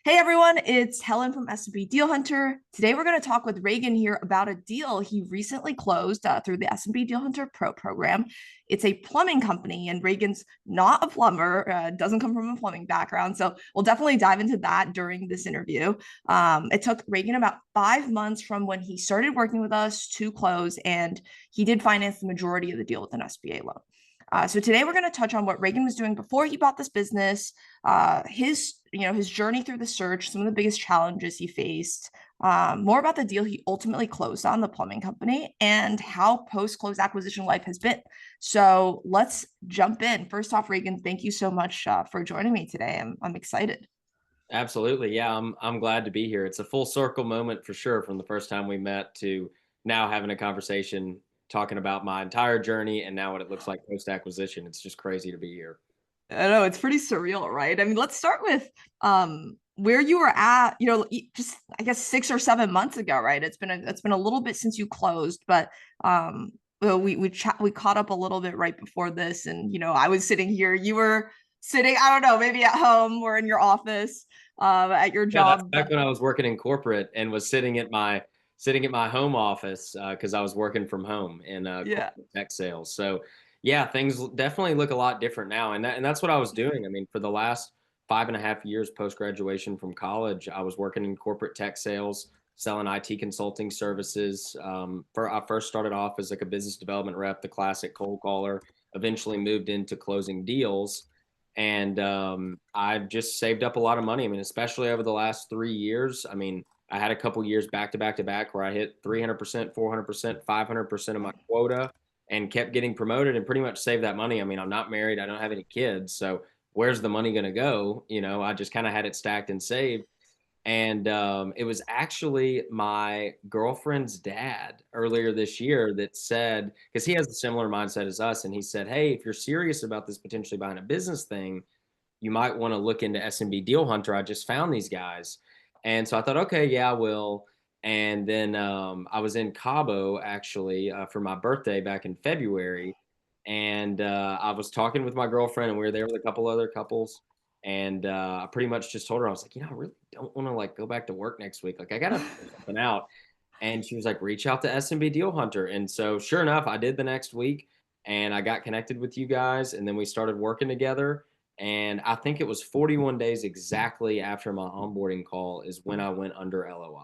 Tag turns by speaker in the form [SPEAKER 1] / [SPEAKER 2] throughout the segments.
[SPEAKER 1] Hey everyone, it's Helen from SMB Deal Hunter. Today we're going to talk with Reagan here about a deal he recently closed through the SMB Deal Hunter Pro program. It's a plumbing company, and Reagan's not a plumber, doesn't come from a plumbing background. So we'll definitely dive into that during this interview. It took Reagan about 5 months from when he started working with us to close, and he did finance the majority of the deal with an SBA loan. So today we're going to touch on what Reagan was doing before he bought this business, his journey through the search, some of the biggest challenges he faced, more about the deal he ultimately closed on, the plumbing company, and how post-close acquisition life has been. So let's jump in. First off, Reagan, thank you so much for joining me today. I'm excited.
[SPEAKER 2] Absolutely. Yeah, I'm glad to be here. It's a full circle moment for sure from the first time we met to now having a conversation talking about my entire journey and now what it looks like post acquisition. It's just crazy to be here.
[SPEAKER 1] I know it's pretty surreal, right? I mean, let's start with where you were at, just I guess 6 or 7 months ago, right? It's been a little bit since you closed, but well, we caught up a little bit right before this, and I was sitting here, you were sitting, I don't know, maybe at home or in your office, at your
[SPEAKER 2] Yeah, that's
[SPEAKER 1] job,
[SPEAKER 2] back
[SPEAKER 1] but
[SPEAKER 2] when I was working in corporate and was sitting at my home office because I was working from home in
[SPEAKER 1] yeah.
[SPEAKER 2] corporate tech sales. So yeah, things definitely look a lot different now, and that's what I was doing. I mean, for the last 5.5 years post graduation from college, I was working in corporate tech sales, selling IT consulting services. I first started off as like a business development rep, the classic cold caller. Eventually moved into closing deals and I've just saved up a lot of money. I mean, especially over the last 3 years. I mean, I had a couple years back to back to back where I hit 300%, 400%, 500% of my quota and kept getting promoted and pretty much saved that money. I mean, I'm not married, I don't have any kids. So where's the money going to go? I just kind of had it stacked and saved. And it was actually my girlfriend's dad earlier this year that said, because he has a similar mindset as us, and he said, "Hey, if you're serious about this potentially buying a business thing, you might want to look into SMB Deal Hunter. I just found these guys." And so I thought, okay, yeah, I will. And then I was in Cabo actually for my birthday back in February. And I was talking with my girlfriend, and we were there with a couple other couples. And I pretty much just told her, I was like, I really don't want to like go back to work next week. Like I got to figure something out. And she was like, reach out to SMB Deal Hunter. And so sure enough, I did the next week and I got connected with you guys. And then we started working together. And I think it was 41 days exactly after my onboarding call is when I went under LOI.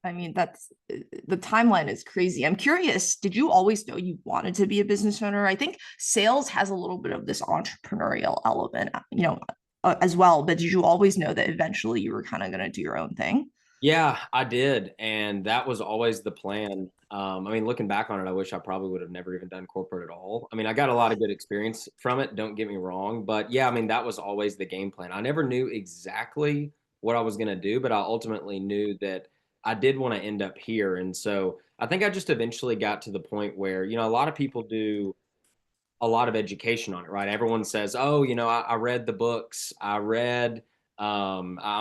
[SPEAKER 1] I mean, that's the timeline is crazy. I'm curious, did you always know you wanted to be a business owner? I think sales has a little bit of this entrepreneurial element, as well. But did you always know that eventually you were kind of going to do your own thing?
[SPEAKER 2] Yeah, I did. And that was always the plan. I mean, looking back on it, I wish I probably would have never even done corporate at all. I mean, I got a lot of good experience from it, don't get me wrong. But yeah, I mean, that was always the game plan. I never knew exactly what I was going to do, but I ultimately knew that I did want to end up here. And so I think I just eventually got to the point where, a lot of people do a lot of education on it, right? Everyone says, "Oh, I read the books, I'm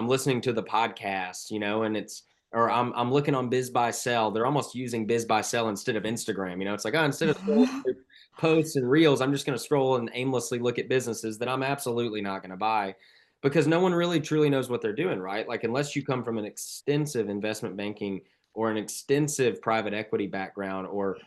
[SPEAKER 2] listening to the podcast, and or I'm looking on Biz by Sell." They're almost using Biz by Sell instead of Instagram. It's like, oh, instead of scrolling through posts and reels, I'm just going to scroll and aimlessly look at businesses that I'm absolutely not going to buy because no one really truly knows what they're doing, right? Like, unless you come from an extensive investment banking or an extensive private equity background or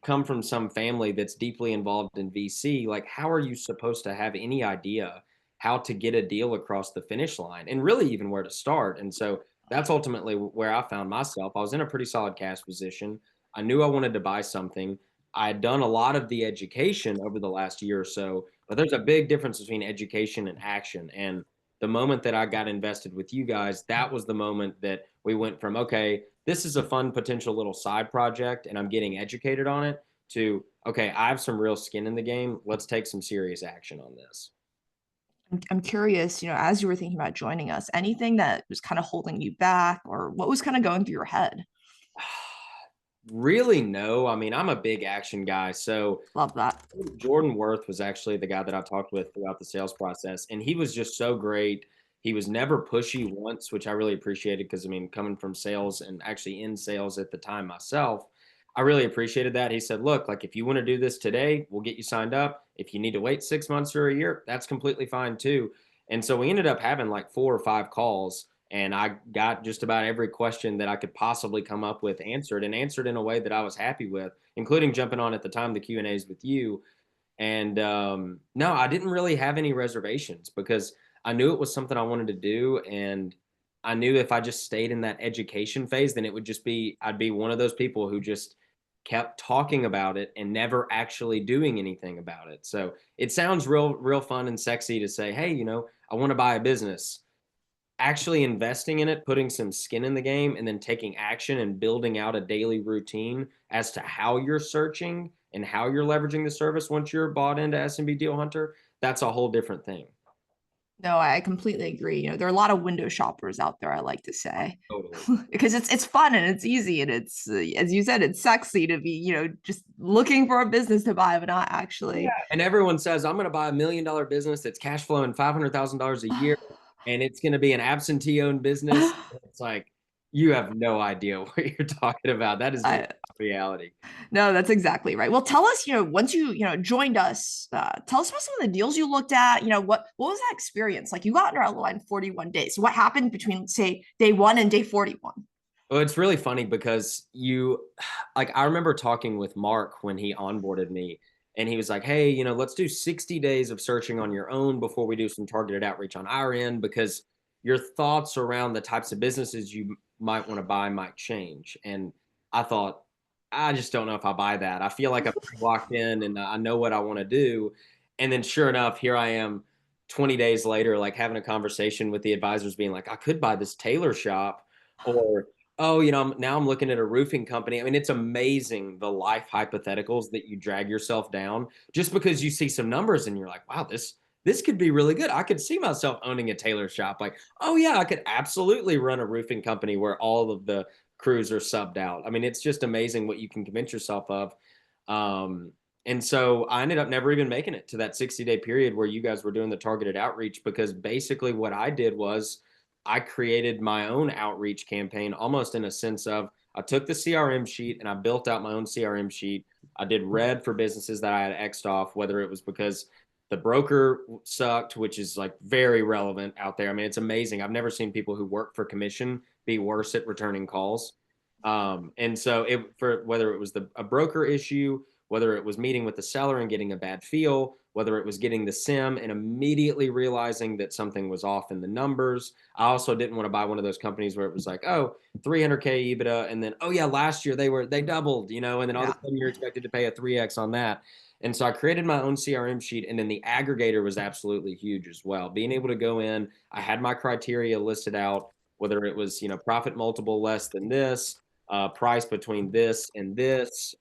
[SPEAKER 2] come from some family that's deeply involved in VC, like how are you supposed to have any idea how to get a deal across the finish line and really even where to start? And so that's ultimately where I found myself. I was in a pretty solid cash position. I knew I wanted to buy something. I had done a lot of the education over the last year or so, but there's a big difference between education and action. And the moment that I got invested with you guys, that was the moment that we went from, okay, this is a fun potential little side project and I'm getting educated on it to, okay, I have some real skin in the game. Let's take some serious action on this.
[SPEAKER 1] I'm curious, as you were thinking about joining us, anything that was kind of holding you back or what was kind of going through your head?
[SPEAKER 2] Really, no. I mean, I'm a big action guy. So
[SPEAKER 1] Love that.
[SPEAKER 2] Jordan Worth was actually the guy that I talked with throughout the sales process, and he was just so great. He was never pushy once, which I really appreciated because I mean, coming from sales and actually in sales at the time myself, I really appreciated that. He said, "Look, like if you want to do this today, we'll get you signed up. If you need to wait 6 months or a year, that's completely fine too." And so we ended up having like 4 or 5 calls, and I got just about every question that I could possibly come up with answered, and answered in a way that I was happy with, including jumping on at the time the Q&As with you. And no, I didn't really have any reservations because I knew it was something I wanted to do. And I knew if I just stayed in that education phase, then it would just be, I'd be one of those people who just kept talking about it and never actually doing anything about it. So it sounds real fun and sexy to say, hey, I want to buy a business. Actually investing in it, putting some skin in the game, and then taking action and building out a daily routine as to how you're searching and how you're leveraging the service once you're bought into SMB Deal Hunter, that's a whole different thing.
[SPEAKER 1] No, I completely agree. There are a lot of window shoppers out there, I like to say,
[SPEAKER 2] Totally.
[SPEAKER 1] because it's fun and it's easy and it's as you said, it's sexy to be, just looking for a business to buy, but not
[SPEAKER 2] Yeah.
[SPEAKER 1] actually.
[SPEAKER 2] And everyone says, I'm going to buy $1 million business that's cash flowing $500,000 a year, and it's going to be an absentee owned business. It's like, you have no idea what you're talking about. That is just
[SPEAKER 1] I,
[SPEAKER 2] reality.
[SPEAKER 1] no, that's exactly right. Well, tell us, once you, joined us, tell us about some of the deals you looked at. What was that experience? Like you got under Alumni in 41 days. What happened between, say, day one and day 41?
[SPEAKER 2] Well, it's really funny because I remember talking with Mark when he onboarded me, and he was like, hey, let's do 60 days of searching on your own before we do some targeted outreach on our end, because your thoughts around the types of businesses you might want to buy might change. And I thought, I just don't know if I buy that. I feel like I'm locked in and I know what I want to do. And then sure enough, here I am 20 days later, like having a conversation with the advisors being like, I could buy this tailor shop, or oh, now I'm looking at a roofing company. I mean, it's amazing the life hypotheticals that you drag yourself down just because you see some numbers and you're like, wow, this could be really good. I could see myself owning a tailor shop. Like, oh yeah, I could absolutely run a roofing company where all of the crews are subbed out. I mean, it's just amazing what you can convince yourself of. Um, and so I ended up never even making it to that 60-day period where you guys were doing the targeted outreach, because basically what I did was I created my own outreach campaign, almost in a sense of I took the CRM sheet and I built out my own CRM sheet. I did red for businesses that I had X'd off, whether it was because the broker sucked, which is like very relevant out there. I mean, it's amazing. I've never seen people who work for commission be worse at returning calls. And so for whether it was a broker issue, whether it was meeting with the seller and getting a bad feel, whether it was getting the sim and immediately realizing that something was off in the numbers. I also didn't want to buy one of those companies where it was like, oh, 300K EBITDA, and then, oh yeah, last year they doubled, and then all of
[SPEAKER 1] Yeah.
[SPEAKER 2] a sudden you're expected to pay a 3X on that. And so I created my own CRM sheet, and then the aggregator was absolutely huge as well. Being able to go in, I had my criteria listed out, whether it was, profit multiple less than this, price between this and this.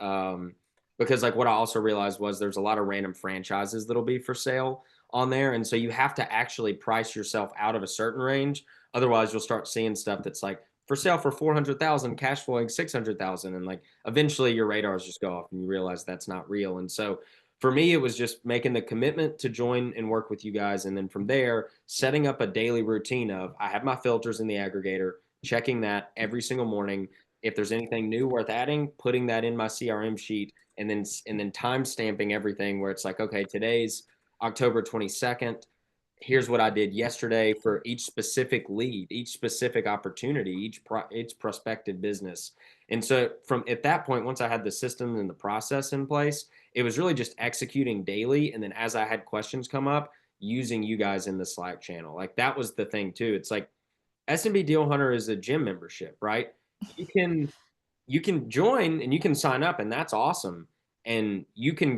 [SPEAKER 2] Because like what I also realized was there's a lot of random franchises that'll be for sale on there. And so you have to actually price yourself out of a certain range. Otherwise, you'll start seeing stuff that's like for sale for 400,000, cash flowing 600,000. And like eventually your radars just go off and you realize that's not real. And so for me, it was just making the commitment to join and work with you guys. And then from there, setting up a daily routine of I have my filters in the aggregator, checking that every single morning. If there's anything new worth adding, putting that in my CRM sheet, and then time stamping everything where it's like, okay, today's October 22nd. Here's what I did yesterday for each specific lead, each specific opportunity, each prospective business. And so from at that point, once I had the system and the process in place, it was really just executing daily. And then as I had questions come up, using you guys in the Slack channel. Like that was the thing too. It's like SMB Deal Hunter is a gym membership, right? You can you can join and you can sign up, and that's awesome. And you can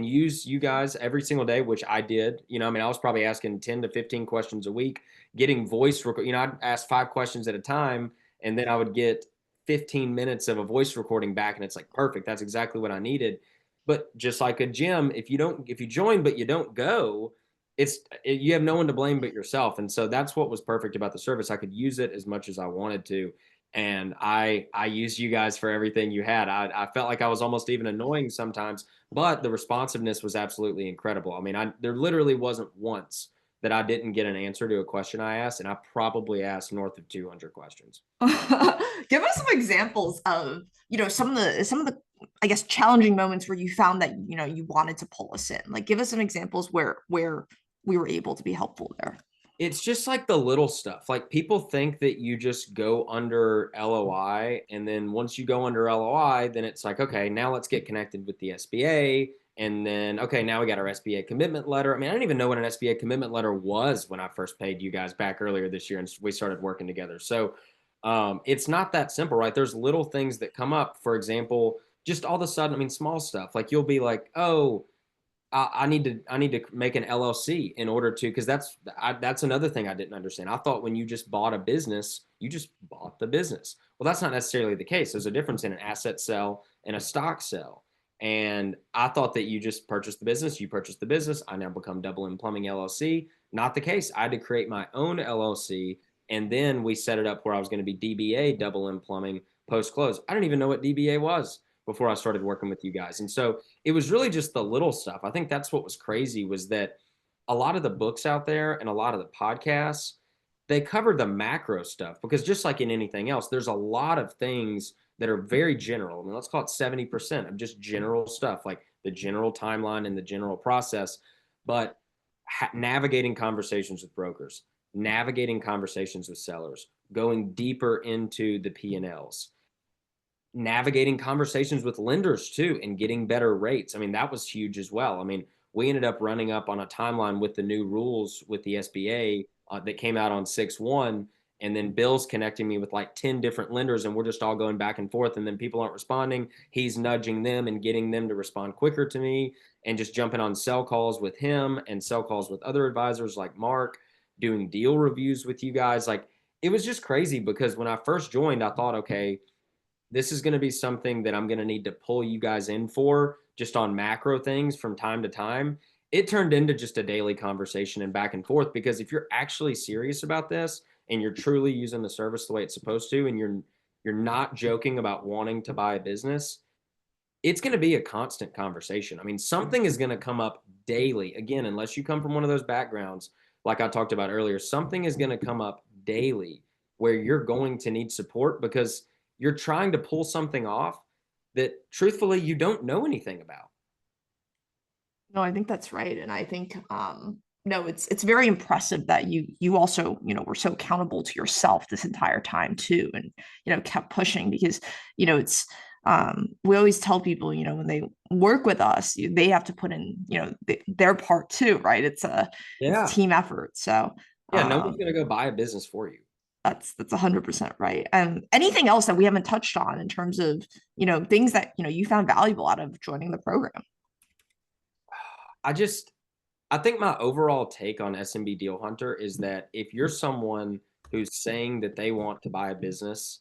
[SPEAKER 2] use you guys every single day, which I did. I mean, I was probably asking 10 to 15 questions a week, getting voice record. I'd ask 5 questions at a time, and then I would get 15 minutes of a voice recording back, and it's like perfect. That's exactly what I needed. But just like a gym, if you join but you don't go, you have no one to blame but yourself. And so that's what was perfect about the service. I could use it as much as I wanted to, and I used you guys for everything you had. I felt like I was almost even annoying sometimes, but the responsiveness was absolutely incredible. I mean, there literally wasn't once that I didn't get an answer to a question I asked, and I probably asked north of 200 questions.
[SPEAKER 1] Give us some examples of, some of the I guess challenging moments where you found that, you wanted to pull us in. Like give us some examples where we were able to be helpful there?
[SPEAKER 2] It's just like the little stuff. Like people think that you just go under LOI, and then once you go under LOI, then it's like, okay, now let's get connected with the SBA. And then, okay, now we got our SBA commitment letter. I mean, I didn't even know what an SBA commitment letter was when I first paid you guys back earlier this year and we started working together. So it's not that simple, right? There's little things that come up. For example, just all of a sudden, I mean, small stuff. Like you'll be like, oh, I need to make an LLC in order to, because that's another thing I didn't understand. I thought when you just bought a business, you just bought the business. Well, that's not necessarily the case. There's a difference in an asset sell and a stock sell. And I thought that you just purchased the business, you purchased the business. I now become Double M Plumbing LLC. Not the case. I had to create my own LLC, and then we set it up where I was going to be DBA Double M Plumbing post close. I didn't even know what DBA was before I started working with you guys. And so it was really just the little stuff. I think that's what was crazy, was that a lot of the books out there and a lot of the podcasts, they cover the macro stuff, because just like in anything else, there's a lot of things that are very general. I mean, let's call it 70% of just general stuff, like the general timeline and the general process. But navigating conversations with brokers, navigating conversations with sellers, going deeper into the P&Ls, navigating conversations with lenders too, and getting better rates. I mean, that was huge as well. I mean, we ended up running up on a timeline with the new rules with the SBA that came out on 6/1. And then Bill's connecting me with like 10 different lenders, and we're just all going back and forth. And then people aren't responding. He's nudging them and getting them to respond quicker to me, and just jumping on sell calls with him and sell calls with other advisors like Mark, doing deal reviews with you guys. Like it was just crazy, because when I first joined, I thought, okay, this is going to be something that I'm going to need to pull you guys in for just on macro things from time to time. It turned into just a daily conversation and back and forth, because if you're actually serious about this and you're truly using the service the way it's supposed to, and you're not joking about wanting to buy a business, it's going to be a constant conversation. I mean, something is going to come up daily. Again, unless you come from one of those backgrounds like I talked about earlier, something is going to come up daily where you're going to need support, because you're trying to pull something off that truthfully you don't know anything about.
[SPEAKER 1] No, I think that's right. And I think no, it's very impressive that you also, were so accountable to yourself this entire time too, and kept pushing, because it's we always tell people, when they work with us, they have to put in, their part too, right? It's a team effort. So
[SPEAKER 2] yeah, no one's going to go buy a business for you.
[SPEAKER 1] That's 100% right. Anything else that we haven't touched on in terms of, things that, you found valuable out of joining the program?
[SPEAKER 2] I think my overall take on SMB Deal Hunter is that if you're someone who's saying that they want to buy a business,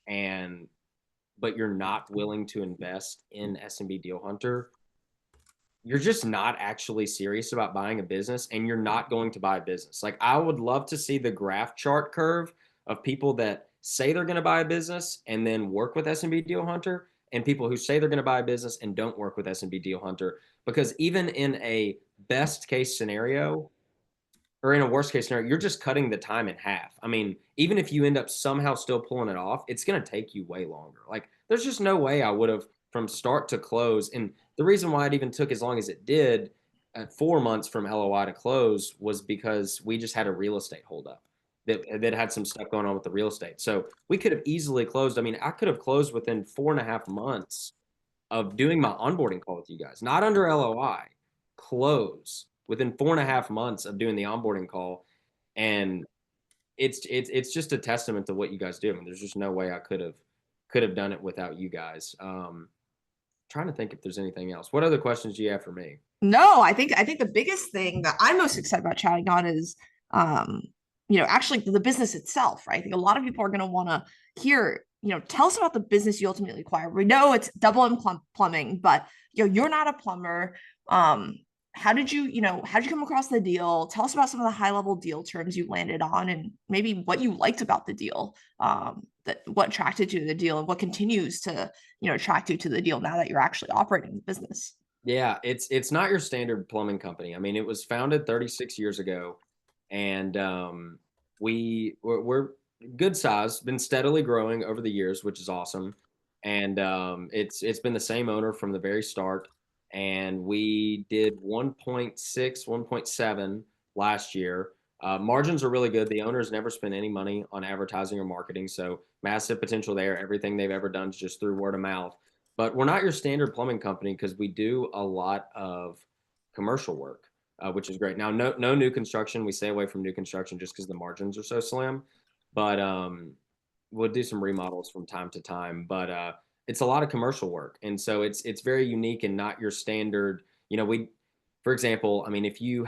[SPEAKER 2] but you're not willing to invest in SMB Deal Hunter, you're just not actually serious about buying a business, and you're not going to buy a business. Like I would love to see the graph chart curve of people that say they're going to buy a business and then work with SMB Deal Hunter, and people who say they're going to buy a business and don't work with SMB Deal Hunter. Because even in a best case scenario, or in a worst case scenario, you're just cutting the time in half. I mean, even if you end up somehow still pulling it off, it's going to take you way longer. Like there's just no way I would have, from start to close. And the reason why it even took as long as it did, 4 months from LOI to close, was because we just had a real estate holdup that had some stuff going on with the real estate. So we could have easily closed. I mean, I could have closed within 4.5 months of doing my onboarding call with you guys, not under LOI, close within 4.5 months of doing the onboarding call. And it's just a testament to what you guys do. I mean, there's just no way I could have done it without you guys. Trying to think if there's anything else. What other questions do you have for me?
[SPEAKER 1] No, I think the biggest thing that I'm most excited about chatting on is actually the business itself, right? I think a lot of people are going to want to hear, tell us about the business you ultimately acquire. We know it's Double M Plumbing, but you're not a plumber. How did you come across the deal? Tell us about some of the high level deal terms you landed on, and maybe what you liked about the deal, that what attracted you to the deal, and what continues to attract you to the deal now that you're actually operating the business.
[SPEAKER 2] Yeah, it's not your standard plumbing company. I mean, it was founded 36 years ago, and we're good size, been steadily growing over the years, which is awesome. And it's been the same owner from the very start. And we did 1.6, 1.7 last year. Margins are really good. The owners never spend any money on advertising or marketing, so massive potential there. Everything they've ever done is just through word of mouth. But we're not your standard plumbing company because we do a lot of commercial work, which is great. Now, no new construction. We stay away from new construction just because the margins are so slim. But we'll do some remodels from time to time. But it's a lot of commercial work, and so it's very unique and not your standard. For example, I mean, if you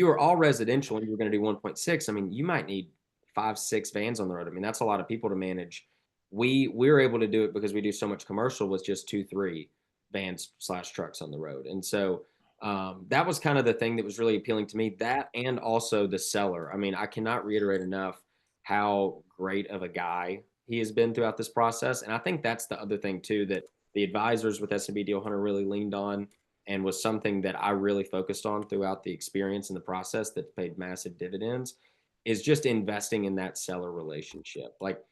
[SPEAKER 2] were all residential and you were going to do 1.6, I mean, you might need 5, 6 vans on the road. I mean, that's a lot of people to manage. We're able to do it because we do so much commercial with just 2, 3 vans/trucks on the road. And so that was kind of the thing that was really appealing to me. That and also the seller. I mean, I cannot reiterate enough how great of a guy he has been throughout this process. And I think that's the other thing too that the advisors with SMB Deal Hunter really leaned on and was something that I really focused on throughout the experience and the process that paid massive dividends is just investing in that seller relationship. Like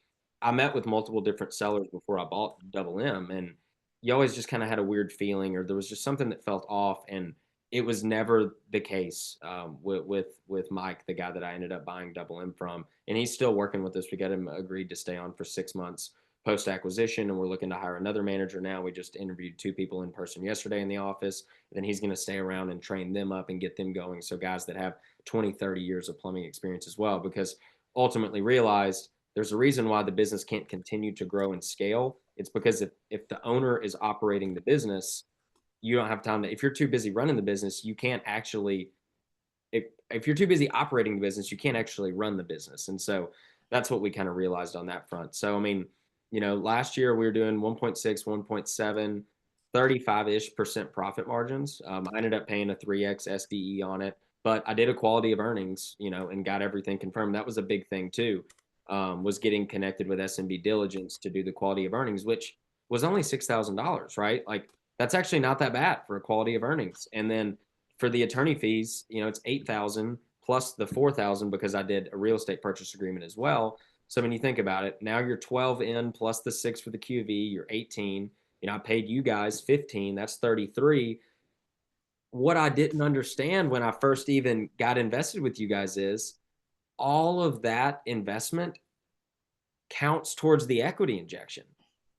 [SPEAKER 2] I met with multiple different sellers before I bought Double M, and you always just kind of had a weird feeling, or there was just something that felt off. And it was never the case with Mike, the guy that I ended up buying Double M from, and he's still working with us. We got him agreed to stay on for 6 months post acquisition, and we're looking to hire another manager now. We just interviewed 2 people in person yesterday in the office. And then he's going to stay around and train them up and get them going. So guys that have 20, 30 years of plumbing experience as well, because ultimately realized there's a reason why the business can't continue to grow and scale. It's because if the owner is operating the business, you don't have time to, if you're too busy running the business, you can't actually, if you're too busy operating the business, you can't actually run the business. And so that's what we kind of realized on that front. So, I mean, last year we were doing 1.6, 1.7, 35-ish% profit margins. I ended up paying a 3x SDE on it, but I did a quality of earnings, and got everything confirmed. That was a big thing too, was getting connected with SMB Diligence to do the quality of earnings, which was only $6,000, right? Like that's actually not that bad for a quality of earnings. And then for the attorney fees, it's 8,000 plus the 4,000 because I did a real estate purchase agreement as well. So when you think about it, now you're 12 in plus the 6 for the QV, you're 18. I paid you guys 15, that's 33. What I didn't understand when I first even got invested with you guys is all of that investment counts towards the equity injection.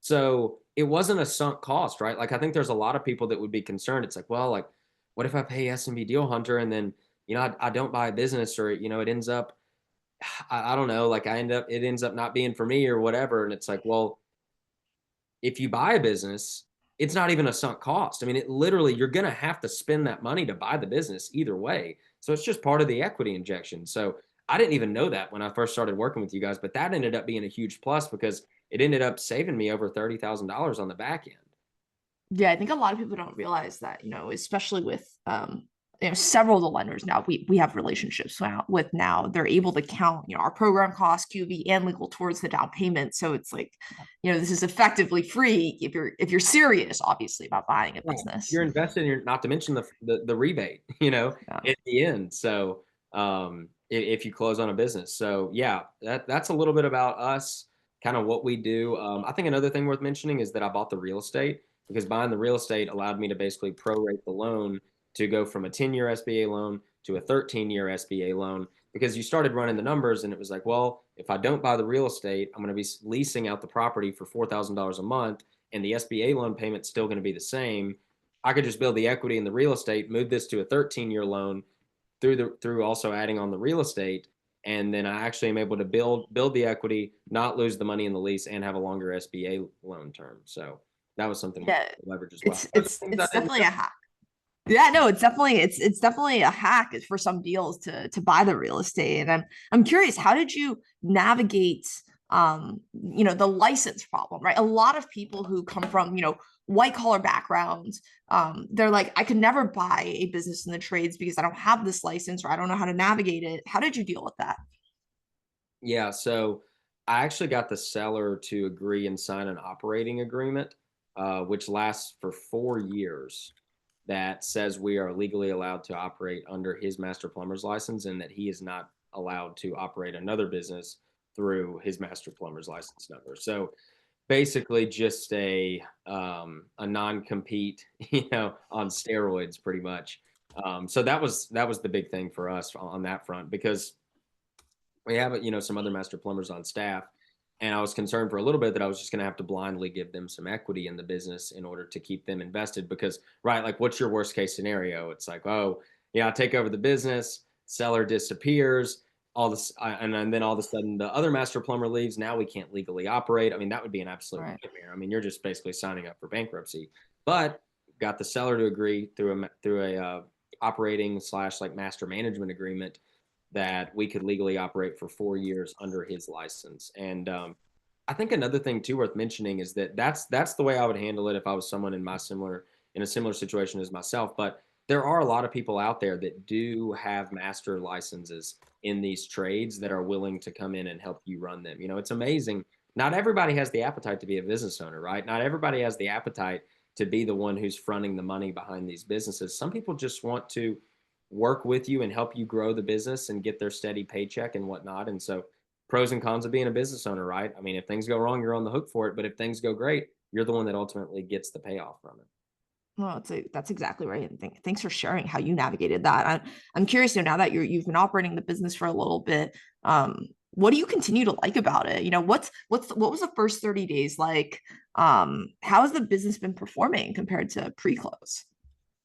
[SPEAKER 2] So it wasn't a sunk cost, right? Like I think there's a lot of people that would be concerned. It's like, well, like, what if I pay SMB Deal Hunter and then, I don't buy a business, or, it ends up, I don't know, like it ends up not being for me or whatever. And it's like, well, if you buy a business, it's not even a sunk cost. I mean, it literally, you're going to have to spend that money to buy the business either way. So it's just part of the equity injection. So I didn't even know that when I first started working with you guys, but that ended up being a huge plus because it ended up saving me over $30,000 on the back end.
[SPEAKER 1] Yeah, I think a lot of people don't realize that, especially with several of the lenders now we have relationships with now, they're able to count, our program costs, QV and legal towards the down payment. So it's like, this is effectively free if you're serious, obviously, about buying a business.
[SPEAKER 2] You're invested in not to mention the rebate,
[SPEAKER 1] Yeah.
[SPEAKER 2] at the end. So if you close on a business. So yeah, that's a little bit about us, kind of what we do. I think another thing worth mentioning is that I bought the real estate because buying the real estate allowed me to basically prorate the loan to go from a 10-year SBA loan to a 13-year SBA loan, because you started running the numbers and it was like, well, if I don't buy the real estate, I'm going to be leasing out the property for $4,000 a month and the SBA loan payment's still going to be the same. I could just build the equity in the real estate, move this to a 13-year loan through also adding on the real estate, and then I actually am able to build the equity, not lose the money in the lease, and have a longer SBA loan term. So that was something we leverage as well.
[SPEAKER 1] It's definitely a hack. Yeah, no, it's definitely a hack for some deals to buy the real estate. And I'm curious, how did you navigate the license problem, right? A lot of people who come from, white collar backgrounds, they're like, I could never buy a business in the trades because I don't have this license or I don't know how to navigate it. How did you deal with that?
[SPEAKER 2] Yeah, so I actually got the seller to agree and sign an operating agreement, which lasts for 4 years, that says we are legally allowed to operate under his master plumber's license and that he is not allowed to operate another business through his master plumber's license number. So basically just a non-compete, on steroids pretty much. So that was the big thing for us on that front, because we have, some other master plumbers on staff. And I was concerned for a little bit that I was just going to have to blindly give them some equity in the business in order to keep them invested. Because, right, like, what's your worst case scenario? It's like, oh, yeah, I take over the business, seller disappears, all this, and then all of a sudden the other master plumber leaves. Now we can't legally operate. I mean, that would be an absolute
[SPEAKER 1] Right.
[SPEAKER 2] nightmare. I mean, you're just basically signing up for bankruptcy. But got the seller to agree through a operating / like master management agreement that we could legally operate for 4 years under his license. And I think another thing too worth mentioning is that that's the way I would handle it if I was someone in a similar situation as myself. But there are a lot of people out there that do have master licenses in these trades that are willing to come in and help you run them. It's amazing. Not everybody has the appetite to be a business owner, right? Not everybody has the appetite to be the one who's fronting the money behind these businesses. Some people just want to work with you and help you grow the business and get their steady paycheck and whatnot. And so, pros and cons of being a business owner, right? I mean, if things go wrong, you're on the hook for it. But if things go great, you're the one that ultimately gets the payoff from it.
[SPEAKER 1] Well, that's exactly right. And thanks for sharing how you navigated that. I'm curious, now that you've been operating the business for a little bit, what do you continue to like about it? What was the first 30 days like? How has the business been performing compared to pre-close?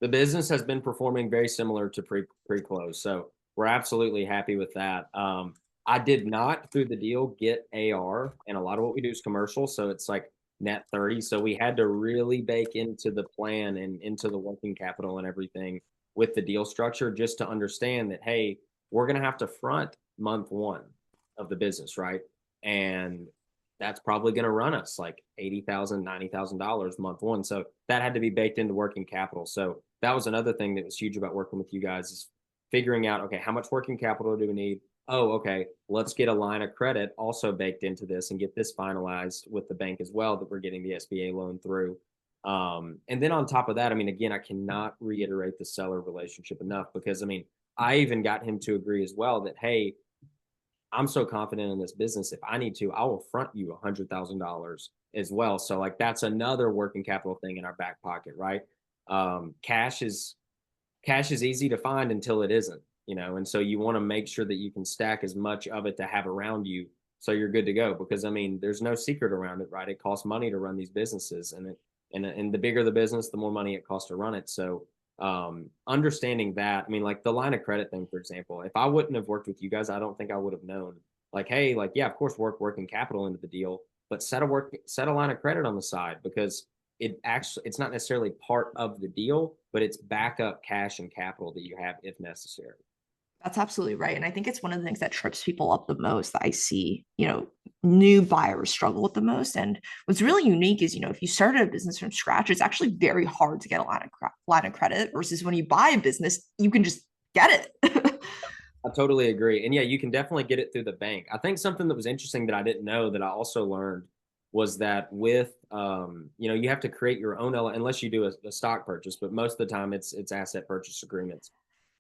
[SPEAKER 2] The business has been performing very similar to pre-close, so we're absolutely happy with that. I did not, through the deal, get AR, and a lot of what we do is commercial, so it's like net 30. So we had to really bake into the plan and into the working capital and everything with the deal structure, just to understand that, hey, we're going to have to front month one of the business, right? And that's probably going to run us like $80,000, $90,000 month one. So that had to be baked into working capital. So that was another thing that was huge about working with you guys, is figuring out, okay, how much working capital do we need? Oh, okay, let's get a line of credit also baked into this and get this finalized with the bank as well, that we're getting the SBA loan through. And then on top of that, I mean, again, I cannot reiterate the seller relationship enough, because I mean, I even got him to agree as well that, hey, I'm so confident in this business. If I need to, I will front you $100,000 as well. So like, that's another working capital thing in our back pocket, right? Cash is easy to find until it isn't, and so you want to make sure that you can stack as much of it to have around you, so you're good to go. Because I mean, there's no secret around it, right? It costs money to run these businesses, and the bigger the business, the more money it costs to run it. So understanding that, I mean, like the line of credit thing, for example, if I wouldn't have worked with you guys, I don't think I would have known, like, hey, like, yeah, of course, working capital into the deal, but set a line of credit on the side, because it's not necessarily part of the deal, but it's backup cash and capital that you have if necessary.
[SPEAKER 1] That's absolutely right. And I think it's one of the things that trips people up the most, that I see, new buyers struggle with the most. And what's really unique is, if you started a business from scratch, it's actually very hard to get a line of credit, versus when you buy a business, you can just get it.
[SPEAKER 2] I totally agree. And yeah, you can definitely get it through the bank. I think something that was interesting that I didn't know, that I also learned, was that with, you have to create your own, unless you do a stock purchase, but most of the time it's asset purchase agreements.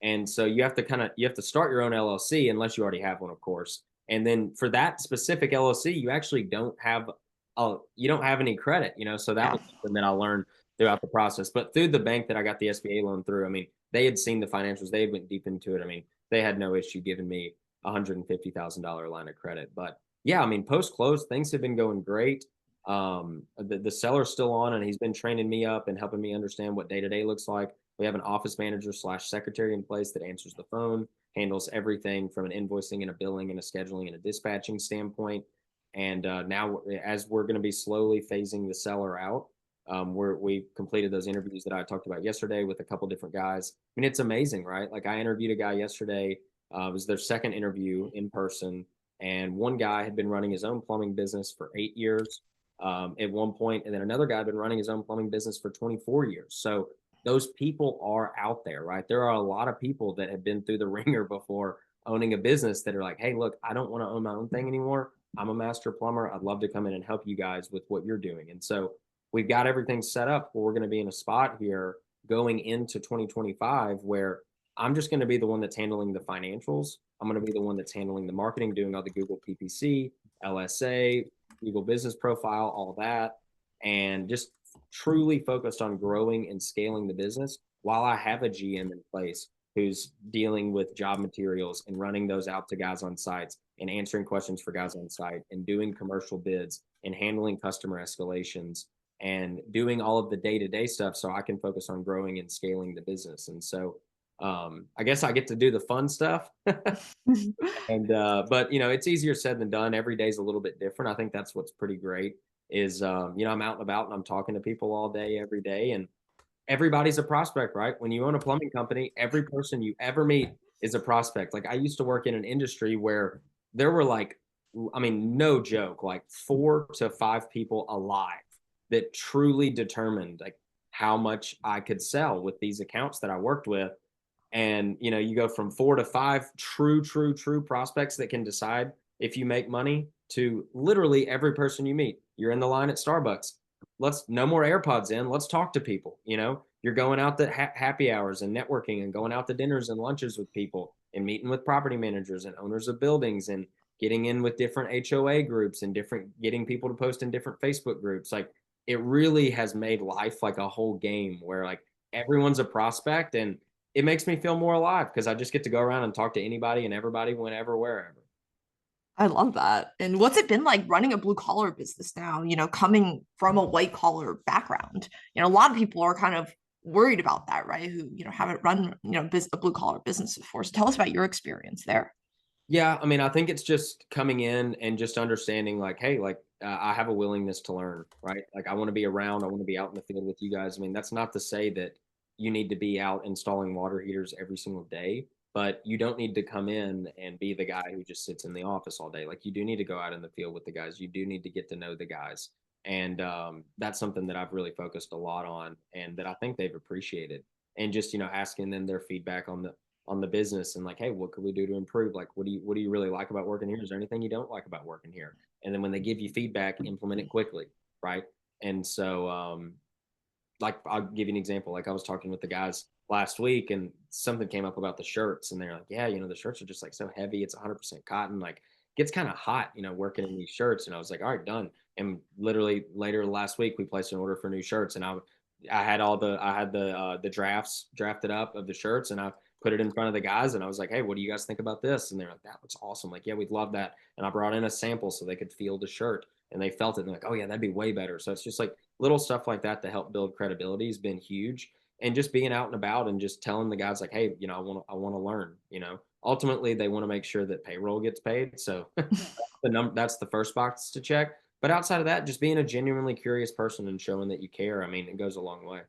[SPEAKER 2] And so you have to start your own LLC, unless you already have one, of course. And then for that specific LLC, you actually you don't have any credit, so that
[SPEAKER 1] Yeah.
[SPEAKER 2] was something that I learned throughout the process. But through the bank that I got the SBA loan through, I mean, they had seen the financials, they went deep into it. I mean, they had no issue giving me $150,000 line of credit. But yeah, I mean, post close, things have been going great. The seller's still on, and he's been training me up and helping me understand what day to day looks like. We have an office manager / secretary in place that answers the phone, handles everything from an invoicing and a billing and a scheduling and a dispatching standpoint. And now, as we're going to be slowly phasing the seller out, we completed those interviews that I talked about yesterday with a couple different guys. I mean, it's amazing, right? Like, I interviewed a guy yesterday. It was their second interview in person, and one guy had been running his own plumbing business for 8 years at one point, and then another guy had been running his own plumbing business for 24 years. So those people are out there, right? There are a lot of people that have been through the ringer before owning a business that are like, hey, look, I don't want to own my own thing anymore. I'm a master plumber. I'd love to come in and help you guys with what you're doing. And so we've got everything set up where we're going to be in a spot here going into 2025 where I'm just going to be the one that's handling the financials. I'm going to be the one that's handling the marketing, doing all the Google PPC, LSA, Google business profile, all that, and just truly focused on growing and scaling the business. while I have a GM in place who's dealing with job materials and running those out to guys on sites and answering questions for guys on site and doing commercial bids and handling customer escalations and doing all of the day-to-day stuff so I can focus on growing and scaling the business. And so I guess I get to do the fun stuff. And but it's easier said than done. Every day's a little bit different. I think that's what's pretty great is I'm out and about and I'm talking to people all day, every day. And everybody's a prospect, right? When you own a plumbing company, every person you ever meet is a prospect. Like I used to work in an industry where there were like, I mean, no joke, like 4 to 5 people alive that truly determined like how much I could sell with these accounts that I worked with. And you go from 4 to 5 true prospects that can decide if you make money to literally every person you meet. You're in the line at Starbucks. Let's no more AirPods in. Let's talk to people. You're going out to happy hours and networking and going out to dinners and lunches with people and meeting with property managers and owners of buildings and getting in with different HOA groups and getting people to post in different Facebook groups. Like it really has made life like a whole game where like everyone's a prospect, and it makes me feel more alive because I just get to go around and talk to anybody and everybody whenever, wherever.
[SPEAKER 1] I love that. And what's it been like running a blue collar business now, coming from a white collar background? A lot of people are kind of worried about that, right? Who, haven't run, a blue collar business before. So tell us about your experience there.
[SPEAKER 2] Yeah, I mean, I think it's just coming in and just understanding like, hey, like I have a willingness to learn, right? Like I want to be around, I want to be out in the field with you guys. I mean, that's not to say that you need to be out installing water heaters every single day, but you don't need to come in and be the guy who just sits in the office all day. Like you do need to go out in the field with the guys. You do need to get to know the guys. And that's something that I've really focused a lot on and that I think they've appreciated. And just, asking them their feedback on the business and like, hey, what could we do to improve? Like, what do you really like about working here? Is there anything you don't like about working here? And then when they give you feedback, implement it quickly, right? And so, like, I'll give you an example. Like, I was talking with the guys last week, and something came up about the shirts, and they're like, yeah, the shirts are just like so heavy. It's 100% cotton. Like, gets kind of hot, working in these shirts. And I was like, all right, done. And literally later last week, we placed an order for new shirts, and I had the drafts drafted up of the shirts, and I put it in front of the guys, and I was like, hey, what do you guys think about this? And they're like, that looks awesome. Like, yeah, we'd love that. And I brought in a sample so they could feel the shirt, and they felt it. And they're like, oh yeah, that'd be way better. So it's just like little stuff like that to help build credibility has been huge. And just being out and about and just telling the guys like, hey, I want to learn. Ultimately they want to make sure that payroll gets paid. So that's the first box to check. But outside of that, just being a genuinely curious person and showing that you care, I mean, it goes a long way.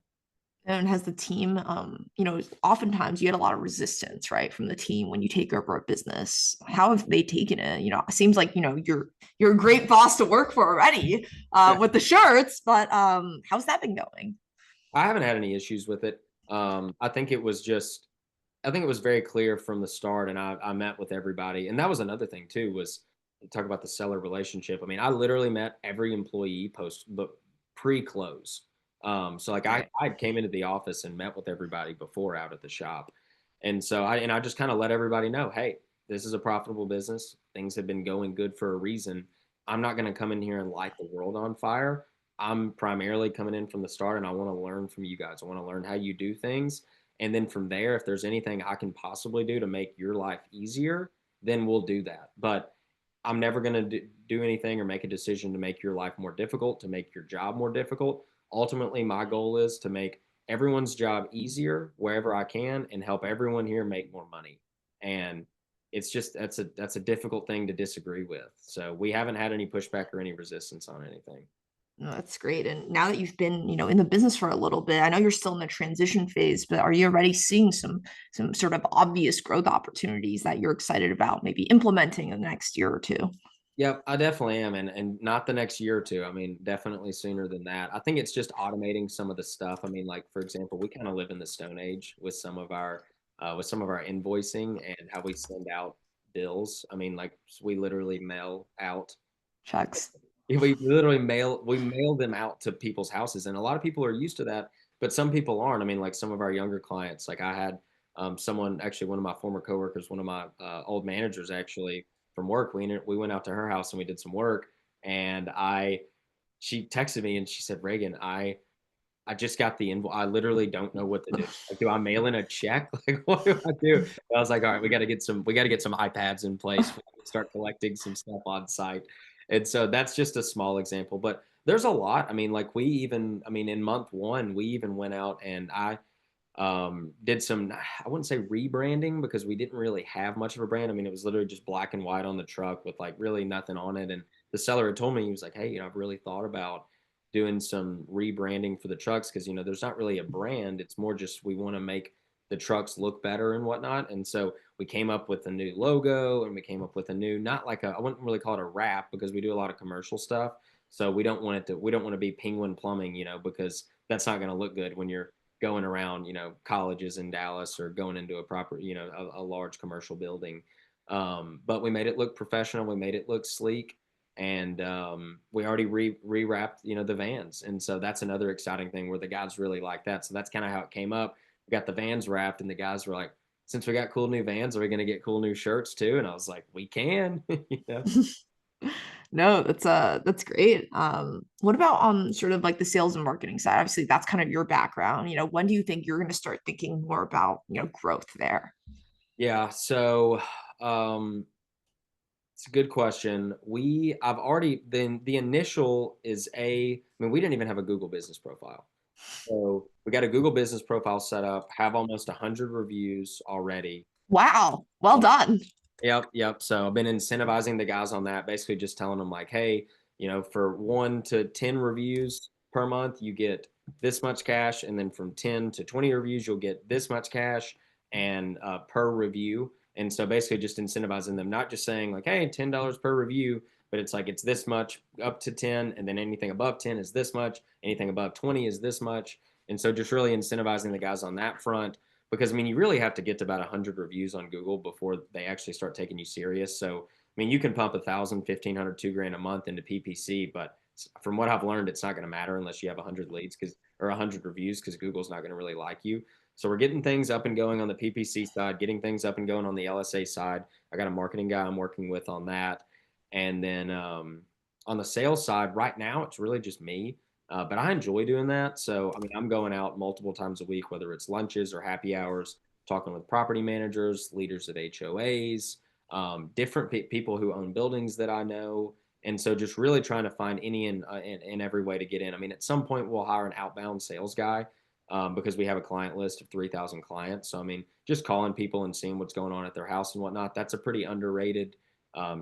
[SPEAKER 1] And has the team, oftentimes you get a lot of resistance, right, from the team when you take over a business. How have they taken it? It seems like, you're a great boss to work for already with the shirts, but how's that been going?
[SPEAKER 2] I haven't had any issues with it. I think it was very clear from the start, and I met with everybody. And that was another thing too, was talk about the seller relationship. I mean, I literally met every employee but pre-close. So like
[SPEAKER 1] Right.
[SPEAKER 2] I came into the office and met with everybody before out at the shop. And so I just kind of let everybody know, hey, this is a profitable business. Things have been going good for a reason. I'm not going to come in here and light the world on fire. I'm primarily coming in from the start, and I want to learn from you guys. I want to learn how you do things. And then from there, if there's anything I can possibly do to make your life easier, then we'll do that. But I'm never going to do anything or make a decision to make your life more difficult, to make your job more difficult. Ultimately, my goal is to make everyone's job easier wherever I can and help everyone here make more money. And it's just that's a difficult thing to disagree with. So we haven't had any pushback or any resistance on anything.
[SPEAKER 1] No, that's great. And now that you've been, in the business for a little bit, I know you're still in the transition phase, but are you already seeing some sort of obvious growth opportunities that you're excited about maybe implementing in the next year or two?
[SPEAKER 2] Yep, I definitely am, and not the next year or two. I mean, definitely sooner than that. I think it's just automating some of the stuff. I mean, like for example, we kind of live in the Stone Age with some of our invoicing and how we send out bills. I mean, like we literally mail out.
[SPEAKER 1] Checks.
[SPEAKER 2] We mail them out to people's houses, and a lot of people are used to that, but some people aren't. I mean, like some of our younger clients, like I had someone, actually one of my former coworkers, one of my old managers, actually from work. We went out to her house and we did some work, and she texted me and she said, Reagan, I just got the invoice. I literally don't know what to do. Like, do I mail in a check? Like, what do I do? And I was like, all right, we got to get some iPads in place. We gotta start collecting some stuff on site. And so that's just a small example, but there's a lot. I mean, like I mean, in month one, we even went out and I did some, I wouldn't say rebranding because we didn't really have much of a brand. I mean, it was literally just black and white on the truck with like really nothing on it. And the seller had told me, he was like, hey, I've really thought about doing some rebranding for the trucks because, there's not really a brand. It's more just we want to make the trucks look better and whatnot. And so we came up with a new logo and we came up with a new, not like I wouldn't really call it a wrap because we do a lot of commercial stuff. So we don't want to be Penguin Plumbing, because that's not going to look good when you're going around, colleges in Dallas or going into a proper, a large commercial building. But we made it look professional. We made it look sleek. And we already rewrapped, the vans. And so that's another exciting thing where the guys really like that. So that's kind of how it came up. We got the vans wrapped and the guys were like, since we got cool new vans, are we going to get cool new shirts too? And I was like, we can,
[SPEAKER 1] No, that's great. What about on sort of like the sales and marketing side? Obviously, that's kind of your background. When do you think you're going to start thinking more about, growth there?
[SPEAKER 2] Yeah. So, um, it's a good question. I've already, the initial is I mean, we didn't even have a Google business profile. So we got a Google business profile set up, have almost 100 reviews already.
[SPEAKER 1] Wow, well done.
[SPEAKER 2] Yep, yep. So I've been incentivizing the guys on that, basically just telling them like, hey, for 1 to 10 reviews per month, you get this much cash, and then from 10 to 20 reviews, you'll get this much cash and per review. And so basically just incentivizing them, not just saying like, hey, $10 per review, but it's like it's this much up to 10, and then anything above 10 is this much, anything above 20 is this much. And so just really incentivizing the guys on that front because I mean you really have to get to about 100 reviews on Google before they actually start taking you serious. So I mean you can pump 1,000, 1,500, $2,000 a month into PPC, but from what I've learned, it's not going to matter unless you have 100 leads because or 100 reviews because Google's not going to really like you. So we're getting things up and going on the PPC side, getting things up and going on the LSA side. I got a marketing guy I'm working with on that, and then on the sales side, right now it's really just me. But I enjoy doing that. So, I mean, I'm going out multiple times a week, whether it's lunches or happy hours, talking with property managers, leaders at HOAs, different people who own buildings that I know. And so just really trying to find any and every way to get in. I mean, at some point, we'll hire an outbound sales guy because we have a client list of 3,000 clients. So, I mean, just calling people and seeing what's going on at their house and whatnot, that's a pretty underrated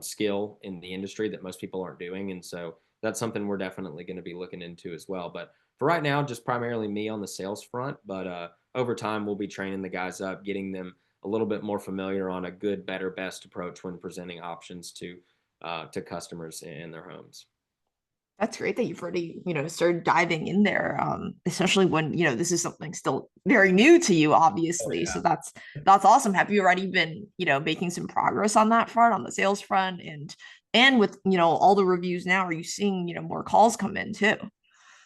[SPEAKER 2] skill in the industry that most people aren't doing. And so, that's something we're definitely going to be looking into as well. But for right now, just primarily me on the sales front. But over time, we'll be training the guys up, getting them a little bit more familiar on a good, better, best approach when presenting options to customers in their homes.
[SPEAKER 1] That's great that you've already, started diving in there, especially when, this is something still very new to you,
[SPEAKER 2] Oh
[SPEAKER 1] obviously. So
[SPEAKER 2] yeah.
[SPEAKER 1] that's awesome. Have you already been, making some progress on that front, on the sales front, and with, all the reviews now, are you seeing, more calls come in too?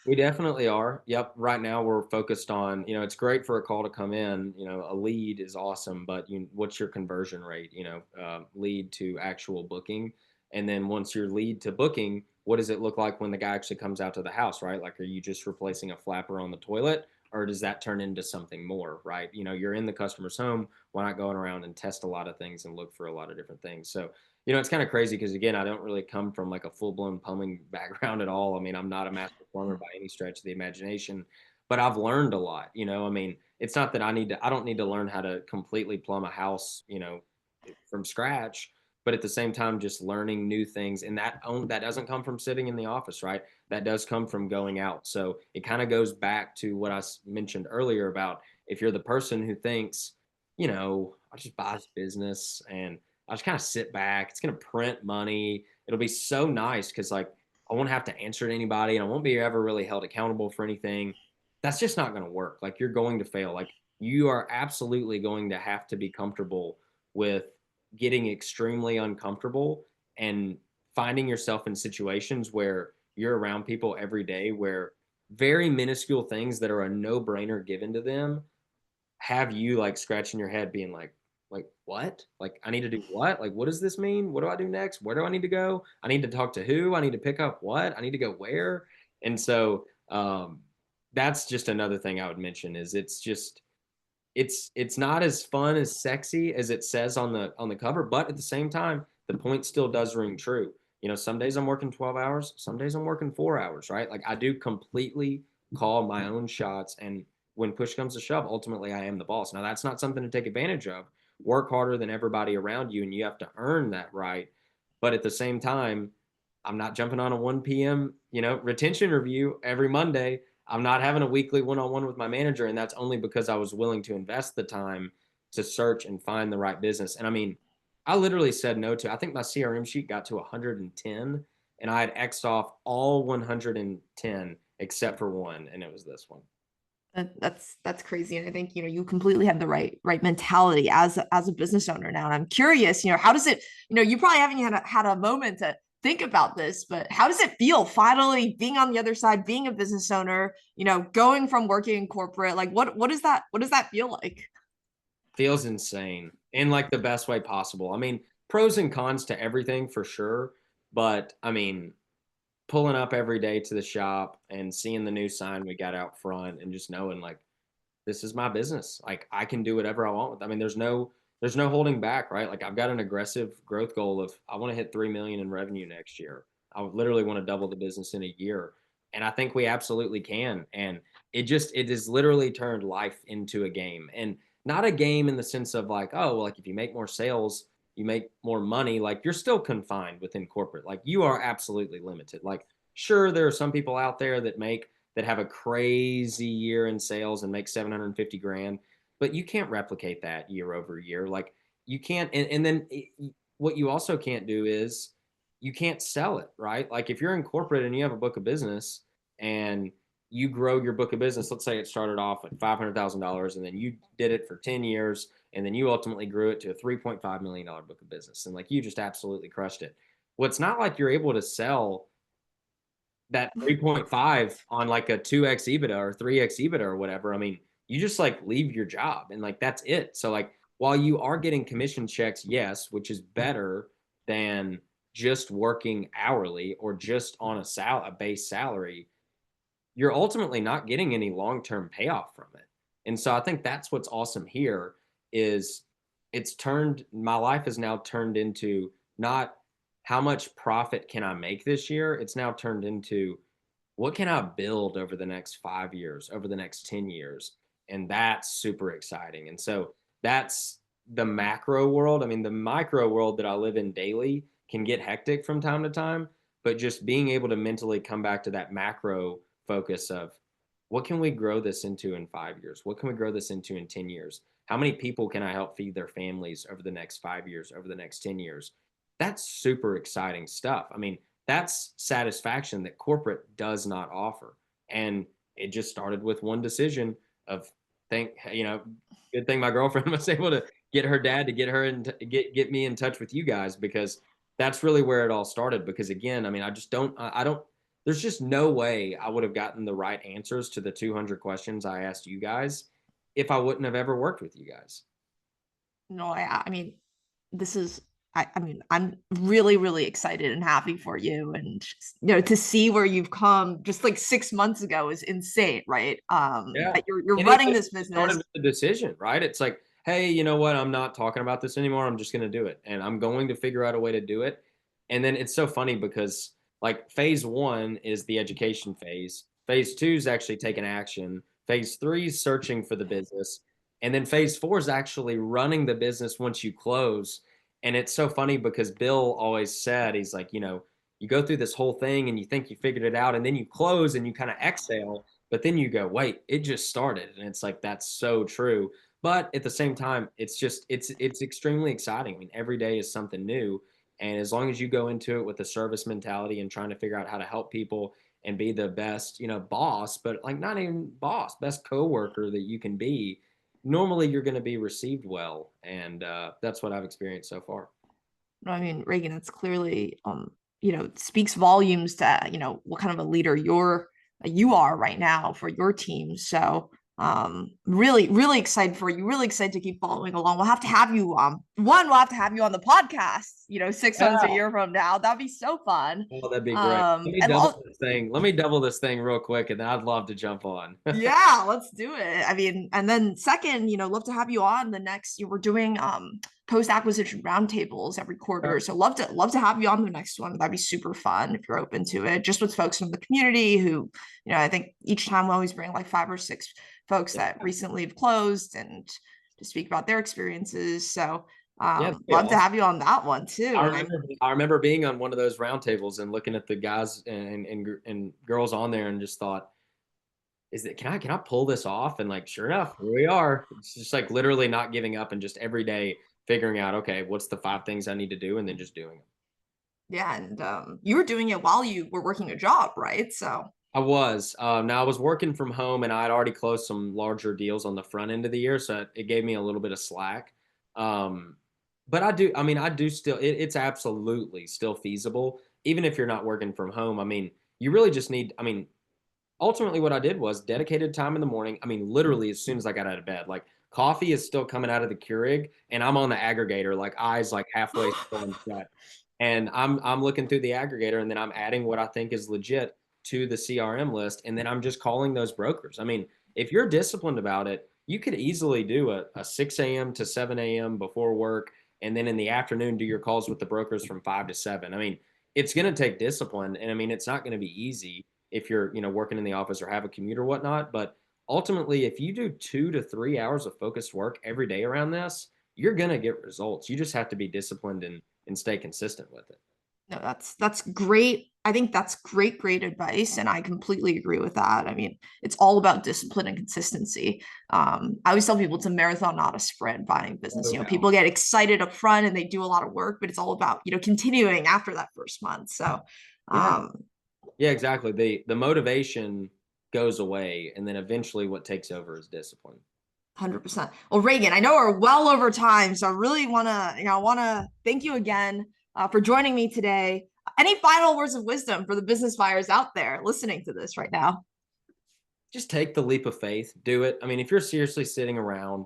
[SPEAKER 2] We definitely are. Yep. Right now we're focused on, it's great for a call to come in, a lead is awesome, but what's your conversion rate, lead to actual booking. And then once your lead to booking, what does it look like when the guy actually comes out to the house, right? Like, are you just replacing a flapper on the toilet or does that turn into something more, right? You're in the customer's home. Why not going around and test a lot of things and look for a lot of different things? So it's kind of crazy because again, I don't really come from like a full-blown plumbing background at all. I mean, I'm not a master plumber by any stretch of the imagination, but I've learned a lot. I mean, it's not that I don't need to learn how to completely plumb a house, from scratch, but at the same time, just learning new things. And that doesn't come from sitting in the office, right? That does come from going out. So it kind of goes back to what I mentioned earlier about if you're the person who thinks, I'll just buy this business and I'll just kind of sit back. It's going to print money. It'll be so nice because like I won't have to answer to anybody and I won't be ever really held accountable for anything. That's just not going to work. Like you're going to fail. Like you are absolutely going to have to be comfortable with getting extremely uncomfortable and finding yourself in situations where you're around people every day where very minuscule things that are a no-brainer given to them have you like scratching your head being like what, like I need to do what, like what does this mean, what do I do next, where do I need to go, I need to talk to who, I need to pick up what, I need to go where. And so that's just another thing I would mention is it's not as fun as sexy as it says on the cover, but at the same time, the point still does ring true. Some days I'm working 12 hours, some days I'm working 4 hours, right? Like I do completely call my own shots. And when push comes to shove, ultimately I am the boss. Now that's not something to take advantage of. Work harder than everybody around you, and you have to earn that right. But at the same time, I'm not jumping on a 1 p.m., retention review every Monday. I'm not having a weekly one-on-one with my manager. And that's only because I was willing to invest the time to search and find the right business. And I mean, I literally said no to, I think my CRM sheet got to 110 and I had X'd off all 110 except for one. And it was this one.
[SPEAKER 1] That's crazy. And I think, you completely have the right mentality as a business owner now. And I'm curious, how does it, you probably haven't had a moment to think about this, but how does it feel finally being on the other side, being a business owner, going from working in corporate? Like what does that feel like?
[SPEAKER 2] Feels insane in like the best way possible. I mean, pros and cons to everything for sure. But I mean, pulling up every day to the shop and seeing the new sign we got out front and just knowing like this is my business. Like I can do whatever I want with. I mean, there's no holding back, right? Like I've got an aggressive growth goal of I want to hit 3 million in revenue next year. I literally want to double the business in a year. And I think we absolutely can. And it has literally turned life into a game. And not a game in the sense of like, oh, well, like if you make more sales, you make more money. Like you're still confined within corporate. Like you are absolutely limited. Like, sure, there are some people out there that have a crazy year in sales and make 750 grand, but you can't replicate that year over year. Like you can't. And then what you also can't do is you can't sell it, right? Like if you're in corporate and you have a book of business and you grow your book of business, let's say it started off at $500,000 and then you did it for 10 years and then you ultimately grew it to a $3.5 million book of business. And like you just absolutely crushed it. Well, it's not like you're able to sell that 3.5 on like a 2x EBITDA or 3x EBITDA or whatever. I mean, you just like leave your job and like that's it. So like while you are getting commission checks, yes, which is better than just working hourly or just on a base salary, you're ultimately not getting any long-term payoff from it. And so I think that's what's awesome here is my life has now turned into not how much profit can I make this year? It's now turned into what can I build over the next 5 years, over the next 10 years? And that's super exciting. And so that's the macro world. I mean, the micro world that I live in daily can get hectic from time to time, but just being able to mentally come back to that macro focus of what can we grow this into in 5 years? What can we grow this into in 10 years? How many people can I help feed their families over the next 5 years, over the next 10 years? That's super exciting stuff. I mean, that's satisfaction that corporate does not offer. And it just started with one decision of good thing my girlfriend was able to get her dad to get her and get me in touch with you guys because that's really where it all started. Because again, I mean, I don't, there's just no way I would have gotten the right answers to the 200 questions I asked you guys if I wouldn't have ever worked with you guys.
[SPEAKER 1] No, I mean, this is, I mean, I'm really, really excited and happy for you. And, to see where you've come just like 6 months ago is insane, right?
[SPEAKER 2] Yeah.
[SPEAKER 1] That you're
[SPEAKER 2] And it
[SPEAKER 1] running this
[SPEAKER 2] started
[SPEAKER 1] business.
[SPEAKER 2] with the decision, right? It's like, hey, you know what? I'm not talking about this anymore. I'm just going to do it. And I'm going to figure out a way to do it. And then it's so funny because like phase one is the education phase. Phase two is actually taking action. Phase three is searching for the business. And then phase four is actually running the business once you close. And it's so funny because Bill always said, he's like, you go through this whole thing and you think you figured it out and then you close and you kind of exhale, but then you go, wait, it just started. And it's like, that's so true. But at the same time, it's extremely exciting. I mean, every day is something new. And as long as you go into it with a service mentality and trying to figure out how to help people and be the best, boss, but like not even boss, best coworker that you can be, normally you're going to be received well. And that's what I've experienced so far.
[SPEAKER 1] No, I mean, Reagan, that's clearly, speaks volumes to, what kind of a leader you are right now for your team. So, Really excited for you, really excited to keep following along. We'll have to have you we'll have to have you on the podcast, 6 months, a
[SPEAKER 2] Yeah.
[SPEAKER 1] year from now. That'd be so fun.
[SPEAKER 2] Oh, that'd be great. Let me
[SPEAKER 1] And
[SPEAKER 2] double
[SPEAKER 1] all,
[SPEAKER 2] this thing. Let me double this thing real quick, and then I'd love to jump on.
[SPEAKER 1] yeah, let's do it. I mean, and then second, love to have you on the next. We're doing post acquisition roundtables every quarter, so love to have you on the next one. That'd be super fun if you're open to it. Just with folks from the community who, I think each time we always bring like 5 or 6 folks that recently have closed and to speak about their experiences. So
[SPEAKER 2] Yeah, that'd be
[SPEAKER 1] love to
[SPEAKER 2] awesome.
[SPEAKER 1] have you on that one too.
[SPEAKER 2] I remember being on one of those roundtables and looking at the guys and girls on there and just thought, can I pull this off? And like, sure enough, here we are. It's just like literally not giving up and just every day figuring out, okay, what's the 5 things I need to do, and then just doing them.
[SPEAKER 1] Yeah, and you were doing it while you were working a job, right? So
[SPEAKER 2] I was. Now I was working from home and I had already closed some larger deals on the front end of the year, so it gave me a little bit of slack. Um, but I do still, it's absolutely still feasible, even if you're not working from home. I mean, you really just need, ultimately what I did was dedicated time in the morning. I mean, literally as soon as I got out of bed, like coffee is still coming out of the Keurig and I'm on the aggregator, like eyes like halfway still shut. And I'm looking through the aggregator and then I'm adding what I think is legit to the CRM list. And then I'm just calling those brokers. I mean, if you're disciplined about it, you could easily do a 6 a.m. to 7 a.m. before work. And then in the afternoon, do your calls with the brokers from 5 to 7. I mean, it's going to take discipline. And I mean, it's not going to be easy if you're, working in the office or have a commute or whatnot. But ultimately, if you do 2 to 3 hours of focused work every day around this, you're going to get results. You just have to be disciplined and stay consistent with it.
[SPEAKER 1] no, that's great. I think that's great advice, and I completely agree with that. I mean, it's all about discipline and consistency. I always tell people it's a marathon, not a sprint. Buying business,
[SPEAKER 2] No doubt.
[SPEAKER 1] people get excited up front and they do a lot of work, but it's all about continuing after that first month. So,
[SPEAKER 2] Yeah.
[SPEAKER 1] um,
[SPEAKER 2] Yeah, exactly. The motivation goes away, and then eventually what takes over is discipline.
[SPEAKER 1] 100%. Well, Reagan, I know we're well over time, so I really want to thank you again for joining me today. Any final words of wisdom for the business buyers out there listening to this right now?
[SPEAKER 2] Just take the leap of faith, do it. I mean, if you're seriously sitting around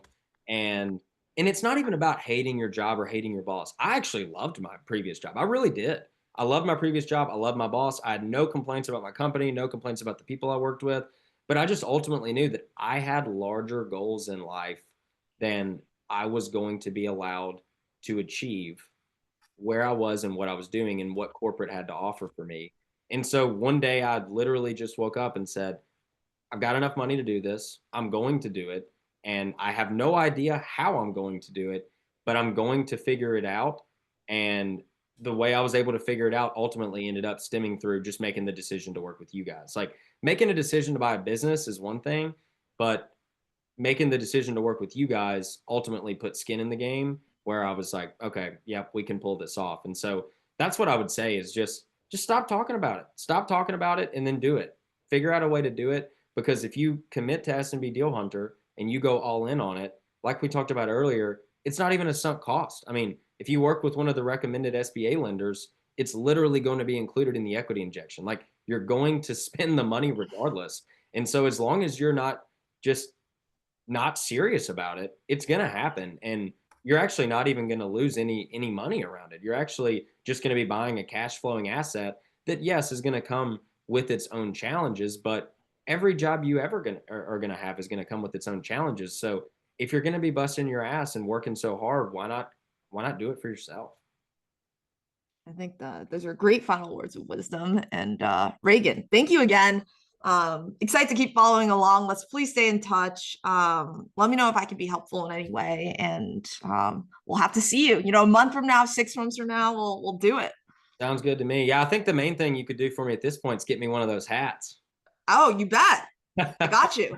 [SPEAKER 2] and it's not even about hating your job or hating your boss. I actually loved my previous job. I really did. I loved my previous job. I loved my boss. I had no complaints about my company, no complaints about the people I worked with, but I just ultimately knew that I had larger goals in life than I was going to be allowed to achieve where I was and what I was doing and what corporate had to offer for me. And so one day I literally just woke up and said, I've got enough money to do this. I'm going to do it. And I have no idea how I'm going to do it, but I'm going to figure it out. And the way I was able to figure it out ultimately ended up stemming through just making the decision to work with you guys. Like making a decision to buy a business is one thing, but making the decision to work with you guys ultimately put skin in the game where I was like, okay, yep, we can pull this off. And so that's what I would say is just stop talking about it. Stop talking about it and then do it. Figure out a way to do it. Because if you commit to SMB Deal Hunter and you go all in on it, like we talked about earlier, it's not even a sunk cost. I mean, if you work with one of the recommended SBA lenders, it's literally going to be included in the equity injection. Like you're going to spend the money regardless. And so as long as you're not just not serious about it, it's going to happen. And you're actually not even going to lose any money around it. You're actually just going to be buying a cash flowing asset that, yes, is going to come with its own challenges, but every job you ever are going to have is going to come with its own challenges. So if you're going to be busting your ass and working so hard, why not do it for yourself?
[SPEAKER 1] I think those are great final words of wisdom. And Reagan, thank you again. Excited to keep following along. Let's please stay in touch. Let me know if I can be helpful in any way. And we'll have to see you, a month from now, 6 months from now, we'll do it.
[SPEAKER 2] Sounds good to me. Yeah, I think the main thing you could do for me at this point is get me one of those hats.
[SPEAKER 1] Oh, you bet. I got you.